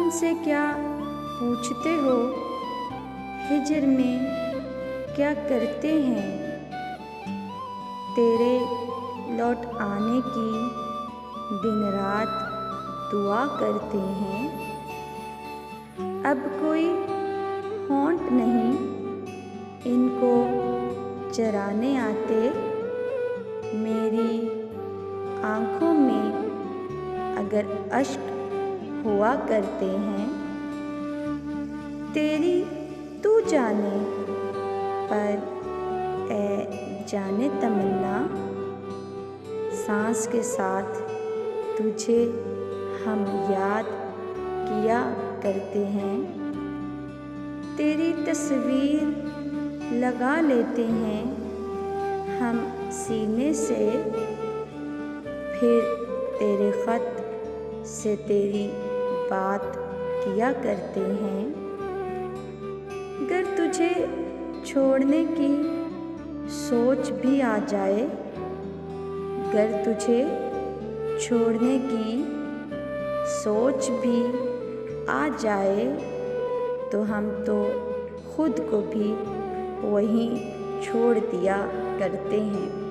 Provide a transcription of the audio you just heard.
हमसे क्या पूछते हो, हिज्र में क्या करते हैं। तेरे लौट आने की दिन रात दुआ करते हैं। अब कोई होंठ नहीं इनको चराने आते। मेरी आँखों में अगर अश्क हुआ करते हैं। तेरी तू जाने पर ए जाने तमन्ना, सांस के साथ तुझे हम याद किया करते हैं। तेरी तस्वीर लगा लेते हैं हम सीने से, फिर तेरे ख़त से तेरी बात किया करते हैं। अगर तुझे छोड़ने की सोच भी आ जाए, अगर तुझे छोड़ने की सोच भी आ जाए, तो हम तो खुद को भी वहीं छोड़ दिया करते हैं।